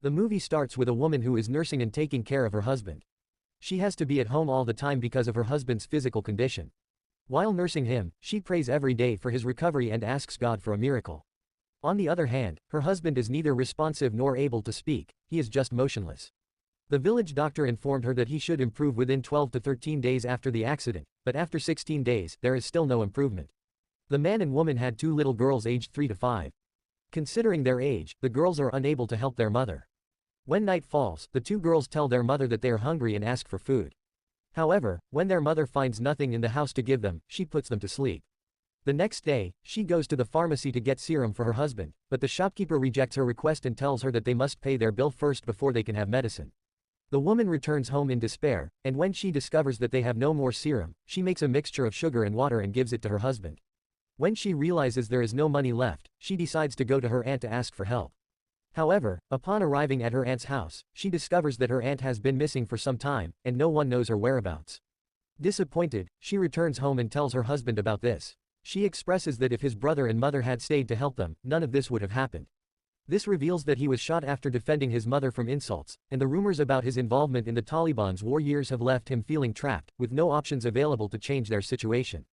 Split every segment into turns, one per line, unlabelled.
The movie starts with a woman who is nursing and taking care of her husband. She has to be at home all the time because of her husband's physical condition. While nursing him, she prays every day for his recovery and asks God for a miracle. On the other hand, her husband is neither responsive nor able to speak, he is just motionless. The village doctor informed her that he should improve within 12 to 13 days after the accident, but after 16 days, there is still no improvement. The man and woman had 2 little girls aged 3 to 5. Considering their age, the girls are unable to help their mother. When night falls, the 2 girls tell their mother that they are hungry and ask for food. However, when their mother finds nothing in the house to give them, she puts them to sleep. The next day, she goes to the pharmacy to get serum for her husband, but the shopkeeper rejects her request and tells her that they must pay their bill first before they can have medicine. The woman returns home in despair, and when she discovers that they have no more serum, she makes a mixture of sugar and water and gives it to her husband. When she realizes there is no money left, she decides to go to her aunt to ask for help. However, upon arriving at her aunt's house, she discovers that her aunt has been missing for some time, and no one knows her whereabouts. Disappointed, she returns home and tells her husband about this. She expresses that if his brother and mother had stayed to help them, none of this would have happened. This reveals that he was shot after defending his mother from insults, and the rumors about his involvement in the Taliban's war years have left him feeling trapped, with no options available to change their situation.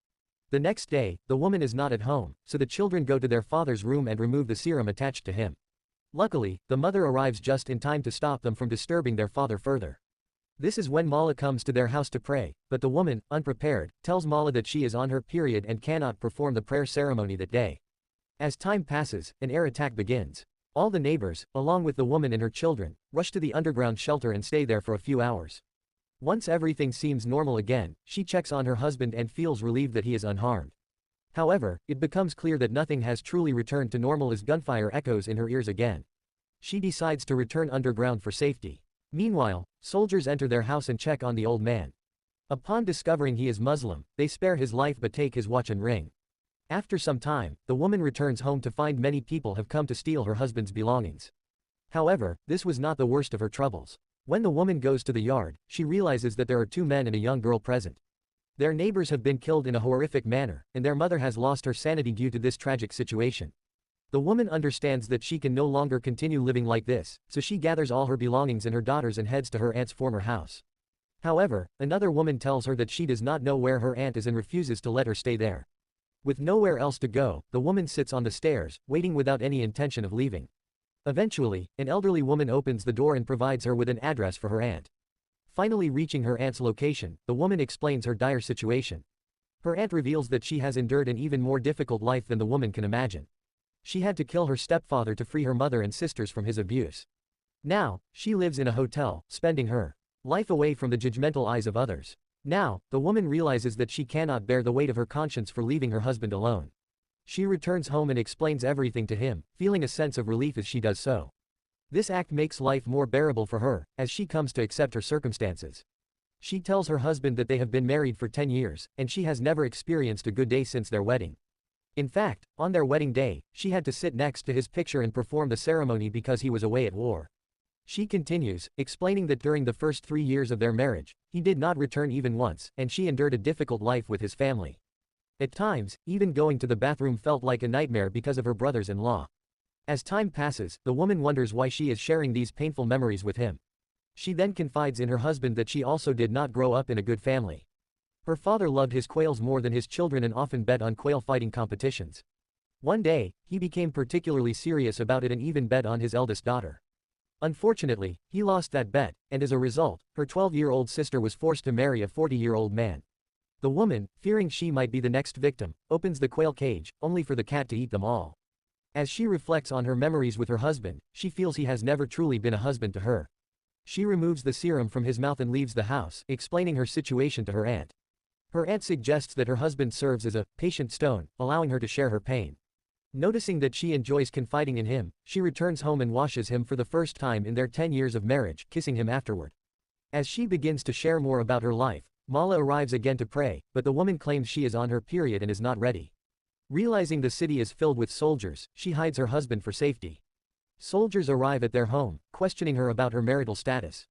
The next day, the woman is not at home, so the children go to their father's room and remove the serum attached to him. Luckily, the mother arrives just in time to stop them from disturbing their father further. This is when Mala comes to their house to pray, but the woman, unprepared, tells Mala that she is on her period and cannot perform the prayer ceremony that day. As time passes, an air attack begins. All the neighbors, along with the woman and her children, rush to the underground shelter and stay there for a few hours. Once everything seems normal again, she checks on her husband and feels relieved that he is unharmed. However, it becomes clear that nothing has truly returned to normal as gunfire echoes in her ears again. She decides to return underground for safety. Meanwhile, soldiers enter their house and check on the old man. Upon discovering he is Muslim, they spare his life but take his watch and ring. After some time, the woman returns home to find many people have come to steal her husband's belongings. However, this was not the worst of her troubles. When the woman goes to the yard, she realizes that there are 2 men and a young girl present. Their neighbors have been killed in a horrific manner, and their mother has lost her sanity due to this tragic situation. The woman understands that she can no longer continue living like this, so she gathers all her belongings and her daughters and heads to her aunt's former house. However, another woman tells her that she does not know where her aunt is and refuses to let her stay there. With nowhere else to go, the woman sits on the stairs, waiting without any intention of leaving. Eventually, an elderly woman opens the door and provides her with an address for her aunt. Finally reaching her aunt's location, the woman explains her dire situation. Her aunt reveals that she has endured an even more difficult life than the woman can imagine. She had to kill her stepfather to free her mother and sisters from his abuse. Now, she lives in a hotel, spending her life away from the judgmental eyes of others. Now, the woman realizes that she cannot bear the weight of her conscience for leaving her husband alone. She returns home and explains everything to him, feeling a sense of relief as she does so. This act makes life more bearable for her, as she comes to accept her circumstances. She tells her husband that they have been married for 10 years, and she has never experienced a good day since their wedding. In fact, on their wedding day, she had to sit next to his picture and perform the ceremony because he was away at war. She continues, explaining that during the first 3 years of their marriage, he did not return even once, and she endured a difficult life with his family. At times, even going to the bathroom felt like a nightmare because of her brothers-in-law. As time passes, the woman wonders why she is sharing these painful memories with him. She then confides in her husband that she also did not grow up in a good family. Her father loved his quails more than his children and often bet on quail fighting competitions. One day, he became particularly serious about it and even bet on his eldest daughter. Unfortunately, he lost that bet, and as a result, her 12-year-old sister was forced to marry a 40-year-old man. The woman, fearing she might be the next victim, opens the quail cage, only for the cat to eat them all. As she reflects on her memories with her husband, she feels he has never truly been a husband to her. She removes the serum from his mouth and leaves the house, explaining her situation to her aunt. Her aunt suggests that her husband serves as a patient stone, allowing her to share her pain. Noticing that she enjoys confiding in him, she returns home and washes him for the first time in their 10 years of marriage, kissing him afterward. As she begins to share more about her life, Mala arrives again to pray, but the woman claims she is on her period and is not ready. Realizing the city is filled with soldiers, she hides her husband for safety. Soldiers arrive at their home, questioning her about her marital status.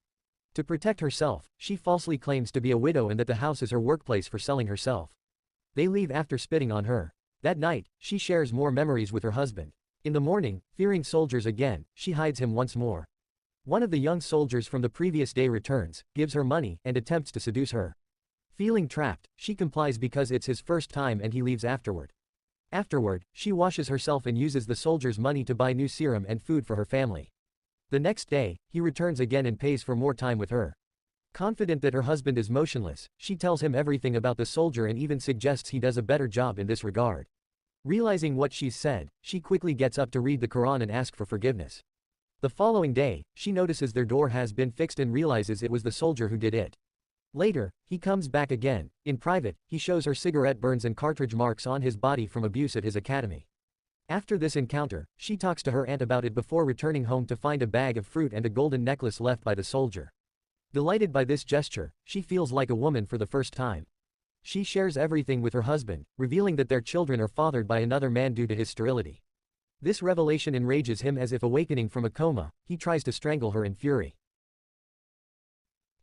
To protect herself, she falsely claims to be a widow and that the house is her workplace for selling herself. They leave after spitting on her. That night, she shares more memories with her husband. In the morning, fearing soldiers again, she hides him once more. One of the young soldiers from the previous day returns, gives her money, and attempts to seduce her. Feeling trapped, she complies because it's his first time and he leaves afterward. Afterward, she washes herself and uses the soldier's money to buy new serum and food for her family. The next day, he returns again and pays for more time with her. Confident that her husband is motionless, she tells him everything about the soldier and even suggests he does a better job in this regard. Realizing what she's said, she quickly gets up to read the Quran and ask for forgiveness. The following day, she notices their door has been fixed and realizes it was the soldier who did it. Later, he comes back again. In private, he shows her cigarette burns and cartridge marks on his body from abuse at his academy. After this encounter, she talks to her aunt about it before returning home to find a bag of fruit and a golden necklace left by the soldier. Delighted by this gesture, she feels like a woman for the first time. She shares everything with her husband, revealing that their children are fathered by another man due to his sterility. This revelation enrages him. As if awakening from a coma, he tries to strangle her in fury.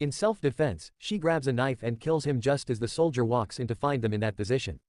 In self-defense, she grabs a knife and kills him just as the soldier walks in to find them in that position.